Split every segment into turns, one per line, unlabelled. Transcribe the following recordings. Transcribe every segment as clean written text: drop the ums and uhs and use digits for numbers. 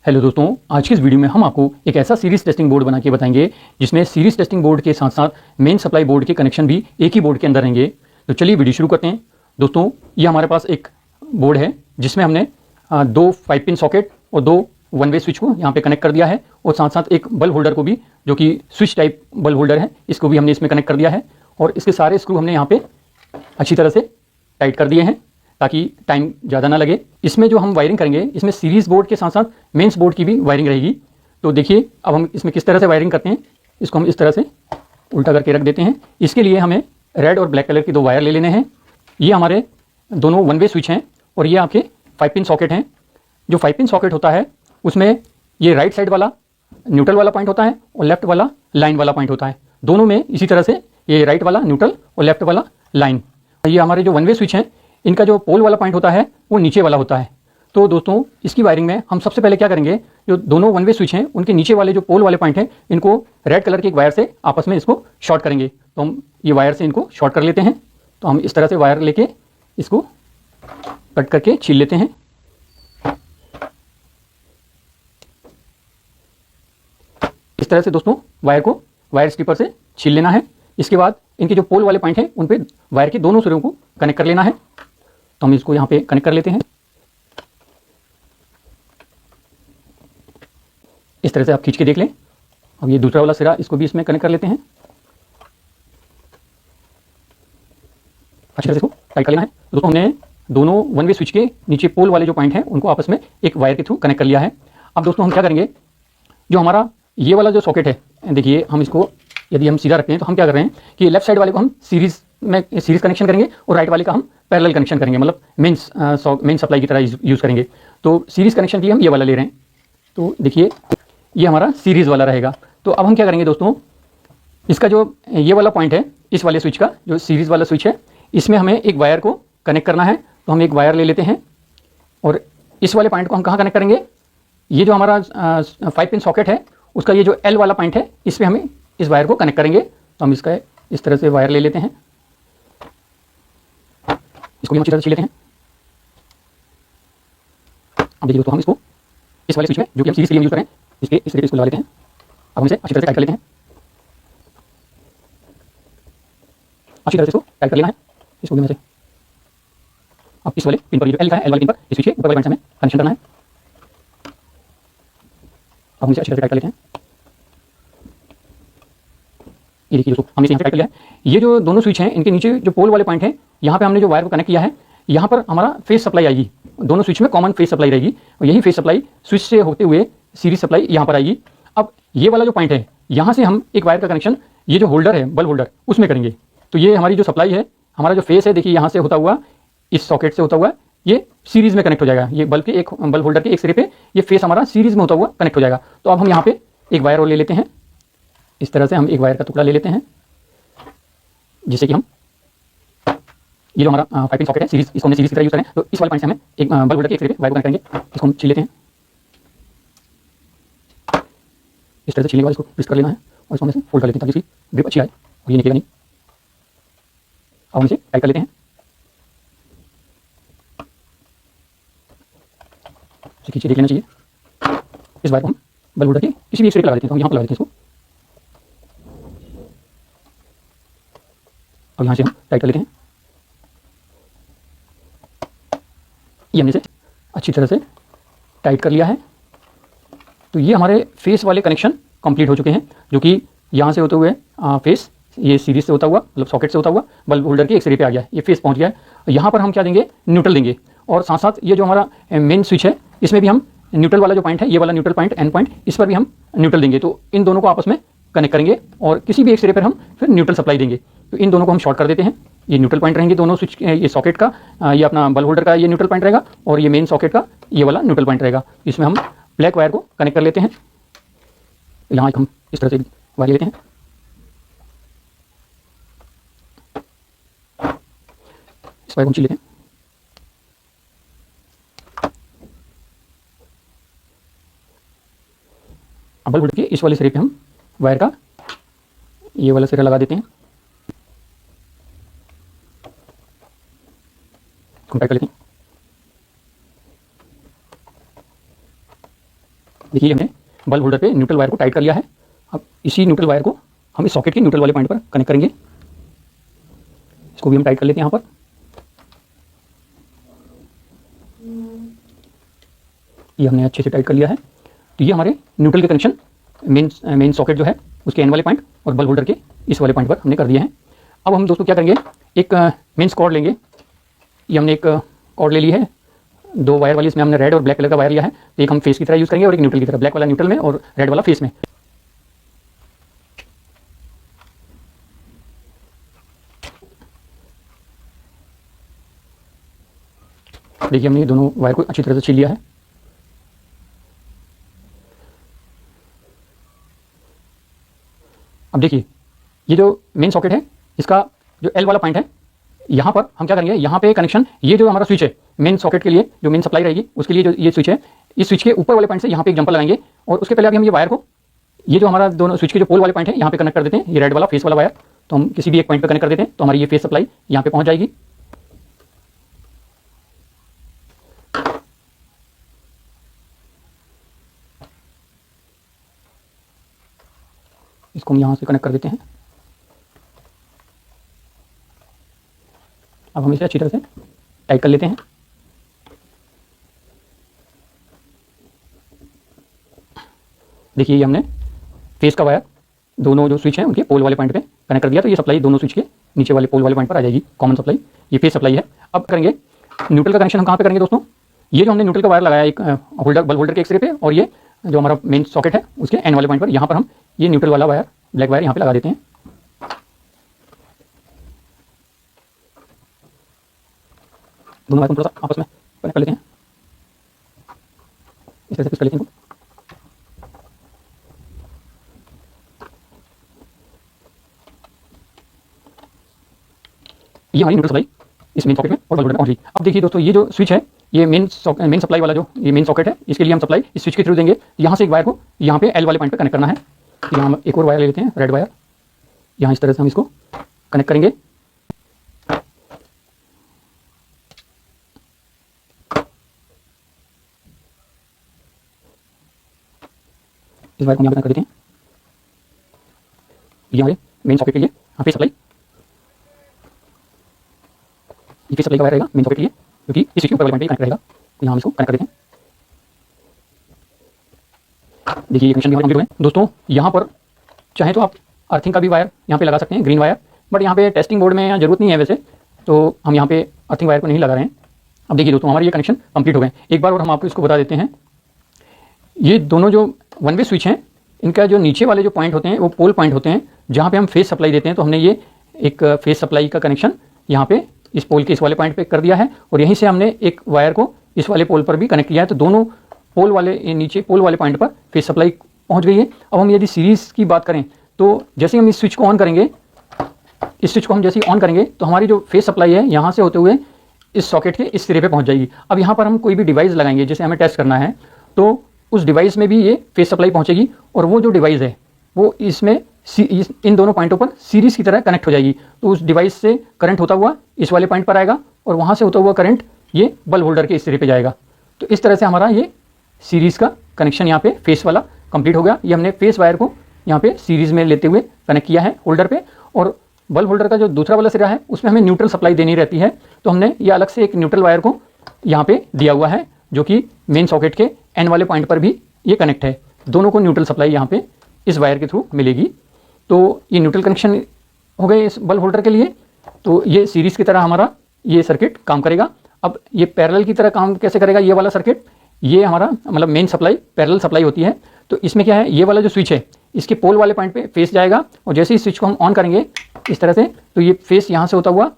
Hello दोस्तों, आज की इस वीडियो में हम आपको एक ऐसा सीरीज टेस्टिंग बोर्ड बना के बताएंगे जिसमें सीरीज टेस्टिंग बोर्ड के साथ साथ मेन सप्लाई बोर्ड के कनेक्शन भी एक ही बोर्ड के अंदर रहेंगे। तो चलिए वीडियो शुरू करते हैं। दोस्तों, ये हमारे पास एक बोर्ड है जिसमें हमने दो 5 पिन सॉकेट और दो वन वे स्विच को यहाँ पे कनेक्ट कर दिया है और साथ साथ एक बल्ब होल्डर को भी, जो कि स्विच टाइप बल्ब होल्डर है, इसको भी हमने इसमें कनेक्ट कर दिया है और इसके सारे स्क्रू हमने यहाँ पे अच्छी तरह से टाइट कर दिए हैं ताकि टाइम ज़्यादा ना लगे। इसमें जो हम वायरिंग करेंगे, इसमें सीरीज बोर्ड के साथ साथ मेंस बोर्ड की भी वायरिंग रहेगी। तो देखिए अब हम इसमें किस तरह से वायरिंग करते हैं। इसको हम इस तरह से उल्टा करके रख देते हैं। इसके लिए हमें रेड और ब्लैक कलर की दो वायर ले लेने हैं। ये हमारे दोनों वन वे स्विच हैं और ये आपके 5 पिन सॉकेट हैं। जो 5 पिन सॉकेट होता है उसमें ये राइट साइड वाला न्यूट्रल वाला पॉइंट होता है और लेफ्ट वाला लाइन वाला पॉइंट होता है। दोनों में इसी तरह से ये राइट वाला न्यूट्रल और लेफ्ट वाला लाइन। ये हमारे जो वन वे स्विच हैं, इनका जो पोल वाला पॉइंट होता है वो नीचे वाला होता है। तो दोस्तों, इसकी वायरिंग में हम सबसे पहले क्या करेंगे, जो दोनों वन वे स्विच हैं उनके नीचे वाले जो पोल वाले पॉइंट हैं, इनको रेड कलर की एक वायर से आपस में इसको शॉर्ट करेंगे। तो हम ये वायर से इनको शॉर्ट कर लेते हैं। तो हम इस तरह से वायर लेके इसको कट करके छील लेते हैं। इस तरह से दोस्तों वायर को वायर स्ट्रिपर से छील लेना है। इसके बाद इनके जो पोल वाले पॉइंट हैं उन पे वायर के दोनों सिरों को कनेक्ट कर लेना है। तो हम इसको यहाँ पे कनेक्ट कर लेते हैं। इस तरह से आप खींच के देख लें। अब ये दूसरा वाला सिरा, इसको भी इसमें कनेक्ट कर लेते हैं। अच्छी तरह से इसको टाइट कर लेना है। दोस्तों, हमने दोनों वन वे स्विच के नीचे पोल वाले जो पॉइंट हैं उनको आपस में एक वायर के थ्रू कनेक्ट कर लिया है। अब दोस्तों हम क्या करेंगे, जो हमारा ये वाला जो सॉकेट है, देखिए हम इसको यदि हम सीधा रखते हैं तो हम क्या कर रहे हैं कि लेफ्ट साइड वाले को हम सीरीज कनेक्शन करेंगे और राइट वाले का हम पैरेलल कनेक्शन करेंगे, मतलब मेन सप्लाई की तरह यूज़ करेंगे। तो सीरीज कनेक्शन की हम ये वाला ले रहे हैं। तो देखिए ये हमारा सीरीज वाला रहेगा। तो अब हम क्या करेंगे दोस्तों, इसका जो ये वाला पॉइंट है, इस वाले स्विच का जो सीरीज वाला स्विच है, इसमें हमें एक वायर को कनेक्ट करना है। तो हम एक वायर ले लेते हैं और इस वाले पॉइंट को हम कहाँ कनेक्ट करेंगे, ये जो हमारा 5 पिन सॉकेट है उसका ये जो एल वाला पॉइंट है, इस पर हमें इस वायर को कनेक्ट करेंगे। तो हम इसका इस तरह से वायर ले लेते हैं। इसको भी हम अच्छी तरह से छील लेते हैं। अब देखिए दोस्तों, हम इसको इस वाले स्विच में, जो कि हम सीरीज के लिए यूज करें, इसके इस तरीके से लगा लेते हैं। अब हम इसे अच्छी तरह से टाइट कर लेते हैं। अच्छी तरह से इसको टाइट कर लेना है। इसको भी मैं से अब इस वाले पिन पर, जो एल का है, एल वाले पिन पर इस स्विच के ऊपर वाले पॉइंट से हमें कनेक्शन करना है। अब हम इसे अच्छी तरह से टाइट कर लेते हैं। ये देखिए दोस्तों, हमने इसे यहाँ पे टाइट कर लिया है। ये जो दोनों स्विच हैं, इनके नीचे जो पोल वाले पॉइंट हैं, यहाँ पे हमने जो वायर को कनेक्ट किया है, यहाँ पर हमारा फेस सप्लाई आएगी। दोनों स्विच में कॉमन फेस सप्लाई रहेगी और यही फेस सप्लाई स्विच से होते हुए सीरीज सप्लाई यहाँ पर आएगी। अब ये वाला जो पॉइंट है, यहाँ से हम एक वायर का कनेक्शन, ये जो होल्डर है बल्ब होल्डर, उसमें करेंगे। तो ये हमारी जो सप्लाई है, हमारा जो फेस है, देखिए यहाँ से होता हुआ, इस सॉकेट से होता हुआ ये सीरीज में कनेक्ट हो जाएगा। ये बल्ब के एक बल्ब होल्डर के एक सिरे पे ये फेस हमारा सीरीज में होता हुआ कनेक्ट हो जाएगा। तो अब हम यहाँ पे एक वायर और ले लेते हैं। इस तरह से हम एक वायर का टुकड़ा ले लेते हैं, जिससे कि हम ये जो हमारा 5 पिन सॉकेट है सीरीज, इसको हमने सीरीज की तरह यूज करें। तो इस वाले पॉइंट से हमें एक बल्ब होल्डर के एक सिरे पे वायर को कनेक्ट करेंगे। इसको हम छील लेते हैं। इस तरह से छीलने के बाद इसको ट्विस्ट कर लेना है और इसको हम ऐसे फोल्ड कर लेते हैं ताकि इसकी ग्रिप अच्छी आए और ये निकलेगा नहीं। अब हम इसे टाइट कर लेते हैं। खींचे देख लेना चाहिए। इस वायर को हम बल्ब होल्डर के किसी भी एक सिरे पे लगा देते हैं। तो हम यहाँ पर लगा देते हैं इसको। अब यहाँ से हम टाइट कर लेते हैं। ये हमने इसे अच्छी तरह से टाइट कर लिया है। तो ये हमारे फेस वाले कनेक्शन कंप्लीट हो चुके हैं, जो कि यहाँ से होते हुए फेस, ये सीरीज से होता हुआ, मतलब सॉकेट से होता हुआ बल्ब होल्डर के एक सिरे पे आ गया है। ये फेस पहुँच गया है। यहाँ पर हम क्या देंगे, न्यूट्रल देंगे। और साथ साथ ये जो हमारा मेन स्विच है, इसमें भी हम न्यूट्रल वाला जो पॉइंट है, ये वाला न्यूट्रल पॉइंट, एन पॉइंट, इस पर भी हम न्यूट्रल देंगे। तो इन दोनों को आपस में कनेक्ट करेंगे और किसी भी एक सिरे पर हम फिर न्यूट्रल सप्लाई देंगे। तो इन दोनों को हम शॉर्ट कर देते हैं। ये न्यूट्रल पॉइंट रहेंगे दोनों स्विच, ये सॉकेट का, ये अपना बल्ब होल्डर का ये न्यूट्रल पॉइंट रहेगा और ये मेन सॉकेट का ये वाला न्यूट्रल पॉइंट रहेगा। इसमें हम ब्लैक वायर को कनेक्ट कर लेते हैं। यहाँ हम इस तरह से वायर लेते हैं। इस वायर को हम छील लेते हैं। अब बल्ब होल्डर के इस वाले सिरे पे हम वायर का ये वाला सिरा लगा देते हैं। टाइट कर लेते हैं। देखिए हमने बल्ब होल्डर पे न्यूट्रल वायर को टाइट कर लिया है। अब इसी न्यूट्रल वायर को हम इस सॉकेट के न्यूट्रल वाले पॉइंट पर कनेक्ट करेंगे। इसको भी हम टाइट कर लेते हैं यहाँ पर। ये हमने अच्छे से टाइट कर लिया है। तो ये हमारे न्यूट्रल के कनेक्शन मेन सॉकेट जो है उसके एन वाले पॉइंट और बल्ब होल्डर के इस वाले पॉइंट पर हमने कर दिए हैं। अब हम दोस्तों क्या करेंगे, एक मेंस कॉर्ड लेंगे। ये हमने एक कॉर्ड ले ली है, 2 वायर वाली। इसमें हमने रेड और ब्लैक कलर का वायर लिया है। एक हम फेस की तरह यूज़ करेंगे और एक न्यूट्रल की तरह, ब्लैक वाला न्यूट्रल में और रेड वाला फेस में। देखिए हमने दोनों वायर को अच्छी तरह से छील लिया है। अब देखिए ये जो मेन सॉकेट है इसका जो एल वाला पॉइंट है, यहाँ पर हम क्या करेंगे, यहाँ पे कनेक्शन, ये जो हमारा स्विच है मेन सॉकेट के लिए, जो मेन सप्लाई रहेगी उसके लिए जो ये स्विच है, इस स्विच के ऊपर वाले पॉइंट से यहाँ पे एक जंपर लगाएंगे। और उसके पहले अभी हम ये वायर को, ये जो हमारा दोनों स्विच के जो पोल वाले पॉइंट है यहाँ पे कनेक्ट कर देते हैं। ये रेड वाला फेस वाला वायर तो हम किसी भी एक पॉइंट पर कनेक्ट कर देते हैं, तो हमारी ये फेस सप्लाई यहाँ पे पहुँच जाएगी। इसको हम यहाँ से कनेक्ट कर देते हैं। अब हम इसे अच्छी तरह से टाइट कर लेते हैं। देखिए ये हमने फेस का वायर दोनों जो स्विच हैं उनके पोल वाले पॉइंट पे कनेक्ट कर दिया, तो ये सप्लाई दोनों स्विच के नीचे वाले पोल वाले पॉइंट पर आ जाएगी, कॉमन सप्लाई। ये फेस सप्लाई है। अब करेंगे न्यूट्रल का कनेक्शन हम कहाँ पे करेंगे दोस्तों, ये जो हमने न्यूट्रल का वायर लगाया एक होल्डर, बल्ब होल्डर के एक सिरे पे, और ये जो हमारा मेन सॉकेट है उसके एन वाले पॉइंट पर, यहाँ पर हम ये न्यूट्रल वाला वायर, ब्लैक वायर यहाँ पे लगा देते हैं। दोनों वायर को थोड़ा सा आपस में कनेक्ट कर लेते हैं, इस तरह से फिक्स कर लेते हैं इनको। ये हमारी न्यूट्रल सप्लाई इस मेन सॉकेट में और बल्ब होल्डर में पहुंच गई। अब देखिए दोस्तों ये जो स्विच है, ये मेन सप्लाई वाला जो ये मेन सॉकेट है, इसके लिए हम सप्लाई इस स्विच के थ्रू देंगे। यहाँ से एक वायर को यहाँ पे एल वाले पॉइंट पे कनेक्ट करना है। यहाँ हम एक और वायर ले लेते हैं, रेड वायर। यहाँ इस तरह से हम इसको कनेक्ट करेंगे। इस वायर को यहाँ पे कनेक्ट कर देते हैं। ये हमारे मेन सॉकेट के लिए यहाँ पे सप्लाई, ये फेस सप्लाई का वायर रहेगा मेन सॉकेट के लिए, क्योंकि इस स्विच के ऊपर वाले पॉइंट पे कनेक्ट रहेगा। तो यहाँ हम इसको कनेक्ट कर देते हैं। देखिए ये कनेक्शन भी हमारे कंप्लीट हुए हैं। दोस्तों यहाँ पर चाहे तो आप अर्थिंग का भी वायर यहाँ पे लगा सकते हैं, ग्रीन वायर, बट यहाँ पे टेस्टिंग बोर्ड में यहाँ जरूरत नहीं है वैसे, तो हम यहाँ पे अर्थिंग वायर को नहीं लगा रहे हैं। अब देखिए दोस्तों हमारे ये कनेक्शन कंप्लीट हो गए। एक बार और हम आपको इसको बता देते हैं, ये दोनों जो वन वे स्विच हैं इनका जो नीचे वाले जो पॉइंट होते हैं वो पोल पॉइंट होते हैं, जहाँ पे हम फेस सप्लाई देते हैं। तो हमने ये एक फेस सप्लाई का कनेक्शन यहाँ पे इस पोल के इस वाले पॉइंट पे कर दिया है, और यहीं से हमने एक वायर को इस वाले पोल पर भी कनेक्ट किया है। तो दोनों पोल वाले, नीचे पोल वाले पॉइंट पर फेस सप्लाई पहुंच गई है। अब हम यदि सीरीज़ की बात करें तो जैसे हम इस स्विच को ऑन करेंगे, इस स्विच को हम जैसे ही ऑन करेंगे तो हमारी जो फेस सप्लाई है यहाँ से होते हुए इस सॉकेट के इस सिरे पे पहुंच जाएगी। अब यहाँ पर हम कोई भी डिवाइस लगाएंगे, जैसे हमें टेस्ट करना है, तो उस डिवाइस में भी ये फेस सप्लाई पहुंचेगी, और वो जो डिवाइस है वो इसमें इन दोनों पॉइंटों पर सीरीज की तरह कनेक्ट हो जाएगी। तो उस डिवाइस से करंट होता हुआ इस वाले पॉइंट पर आएगा, और वहाँ से होता हुआ करंट ये बल्ब होल्डर के इस सिरे पे जाएगा। तो इस तरह से हमारा ये सीरीज़ का कनेक्शन यहाँ पे फेस वाला कंप्लीट हो गया। ये हमने फेस वायर को यहाँ पे सीरीज़ में लेते हुए कनेक्ट किया है होल्डर पे, और बल्ब होल्डर का जो दूसरा वाला सिरा है उसमें हमें न्यूट्रल सप्लाई देनी रहती है। तो हमने ये अलग से एक न्यूट्रल वायर को यहाँ पे दिया हुआ है, जो कि मेन सॉकेट के एन वाले पॉइंट पर भी ये कनेक्ट है। दोनों को न्यूट्रल सप्लाई यहाँ पे इस वायर के थ्रू मिलेगी। तो ये न्यूट्रल कनेक्शन हो गए इस बल्ब होल्डर के लिए। तो ये सीरीज़ की तरह हमारा ये सर्किट काम करेगा। अब ये पैरेलल की तरह काम कैसे करेगा ये वाला सर्किट, ये हमारा मतलब मेन सप्लाई पैरेलल सप्लाई होती है। तो इसमें क्या है, ये वाला जो स्विच है इसके पोल वाले पॉइंट पे फेस जाएगा, और जैसे ही स्विच को हम ऑन करेंगे इस तरह से, तो ये फेस यहाँ से होता हुआ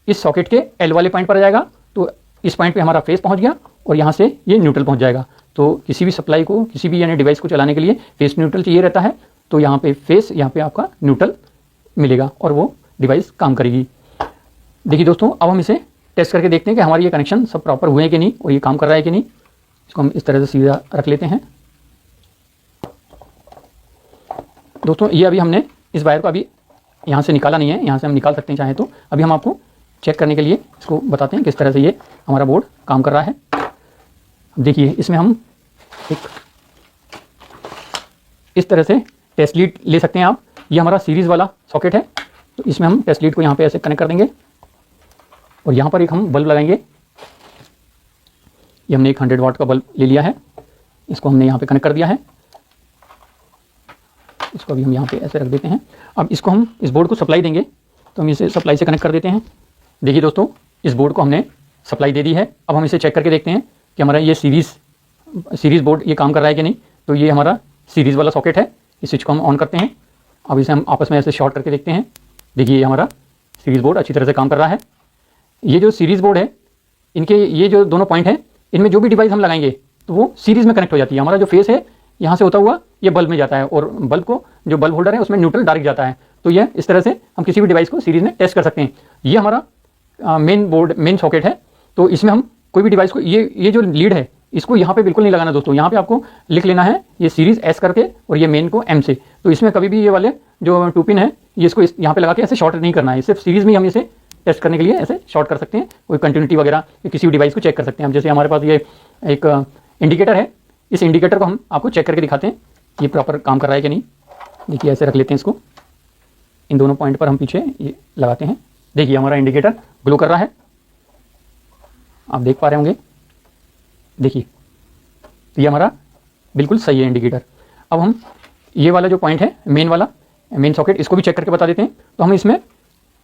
इस सॉकेट के एल वाले पॉइंट पर आ जाएगा। तो इस पॉइंट पे हमारा फेस पहुँच गया, और यहाँ से ये न्यूट्रल पहुँच जाएगा। तो किसी भी सप्लाई को, किसी भी यानी डिवाइस को चलाने के लिए फेस न्यूट्रल चाहिए रहता है। तो यहाँ पे फेस, यहाँ पे आपका न्यूट्रल मिलेगा और वो डिवाइस काम करेगी। देखिए दोस्तों अब हम इसे टेस्ट करके देखते हैं कि हमारे ये कनेक्शन सब प्रॉपर हुए हैं कि नहीं, और ये काम कर रहा है कि नहीं। इसको हम इस तरह से सीधा रख लेते हैं। दोस्तों ये अभी हमने इस वायर को अभी यहाँ से निकाला नहीं है, यहाँ से हम निकाल सकते हैं चाहे तो। अभी हम आपको चेक करने के लिए इसको बताते हैं किस तरह से ये हमारा बोर्ड काम कर रहा है। देखिए इसमें हम एक इस तरह से टेस्ट लीड ले सकते हैं आप। ये हमारा सीरीज़ वाला सॉकेट है, तो इसमें हम टेस्ट लीड को यहाँ पे ऐसे कनेक्ट कर देंगे और यहाँ पर एक हम बल्ब लगाएंगे। ये हमने एक 100 वाट का बल्ब ले लिया है, इसको हमने यहाँ पे कनेक्ट कर दिया है। इसको अभी हम यहाँ पे ऐसे रख देते हैं। अब इसको हम इस बोर्ड को सप्लाई देंगे, तो हम इसे सप्लाई से कनेक्ट कर देते हैं। देखिए दोस्तों, इस बोर्ड को हमने सप्लाई दे दी है। अब हम इसे चेक करके देखते हैं कि हमारा ये सीरीज़ बोर्ड ये काम कर रहा है कि नहीं। तो ये हमारा सीरीज़ वाला सॉकेट है, इस स्विच को हम ऑन करते हैं। अब इसे हम आपस में ऐसे शॉर्ट करके देखते हैं। देखिए ये हमारा सीरीज़ बोर्ड अच्छी तरह से काम कर रहा है। ये जो सीरीज़ बोर्ड है, इनके ये जो दोनों पॉइंट हैं, इनमें जो भी डिवाइस हम लगाएंगे तो वो सीरीज़ में कनेक्ट हो जाती है। हमारा जो फेस है यहाँ से होता हुआ ये बल्ब में जाता है और बल्ब को जो बल्ब होल्डर है उसमें न्यूट्रल डायरेक्ट जाता है। तो ये इस तरह से हम किसी भी डिवाइस को सीरीज़ में टेस्ट कर सकते हैं। ये हमारा मेन सॉकेट है। तो इसमें हम कोई भी डिवाइस को ये जो लीड है इसको यहाँ पे बिल्कुल नहीं लगाना दोस्तों। यहाँ पे आपको लिख लेना है ये सीरीज़ एस करके और ये मेन को एम से। तो इसमें कभी भी ये वाले जो 2 पिन है ये इसको यहाँ पे लगा के ऐसे शॉर्ट नहीं करना है। सिर्फ सीरीज़ में हम इसे टेस्ट करने के लिए ऐसे शॉर्ट कर सकते हैं। कोई कंटिन्यूटी वगैरह किसी भी डिवाइस को चेक कर सकते हैं हम। जैसे हमारे पास ये एक इंडिकेटर है, इस इंडिकेटर को हम आपको चेक करके दिखाते हैं ये प्रॉपर काम कर रहा है कि नहीं। देखिए ऐसे रख लेते हैं इसको, इन दोनों पॉइंट पर हम पीछे ये लगाते हैं। देखिए हमारा इंडिकेटर ग्लो कर रहा है, आप देख पा रहे होंगे। देखिए तो ये हमारा बिल्कुल सही है इंडिकेटर। अब हम ये वाला जो पॉइंट है मेन सॉकेट, इसको भी चेक करके बता देते हैं। तो हम इसमें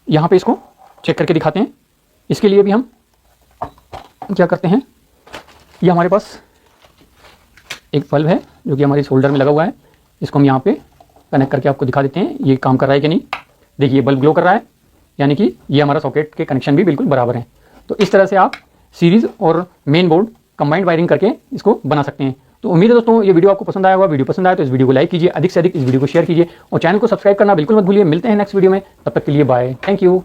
यहाँ पे इसको चेक करके दिखाते हैं। इसके लिए भी हम क्या करते हैं, ये हमारे पास एक बल्ब है जो कि हमारे शोल्डर में लगा हुआ है। इसको हम यहाँ पे कनेक्ट करके आपको दिखा देते हैं ये काम कर रहा है कि नहीं। देखिए बल्ब ग्लो कर रहा है, यानी कि ये हमारा सॉकेट के कनेक्शन भी बिल्कुल बराबर हैं। तो इस तरह से आप सीरीज़ और मेन बोर्ड कंबाइंड वायरिंग करके इसको बना सकते हैं। तो उम्मीद है दोस्तों ये वीडियो आपको पसंद आया होगा। वीडियो पसंद आया तो इस वीडियो को लाइक कीजिए, अधिक से अधिक इस वीडियो को शेयर कीजिए और चैनल को सब्सक्राइब करना बिल्कुल मत भूलिए। मिलते हैं नेक्स्ट वीडियो में, तब तक के लिए बाय, थैंक यू।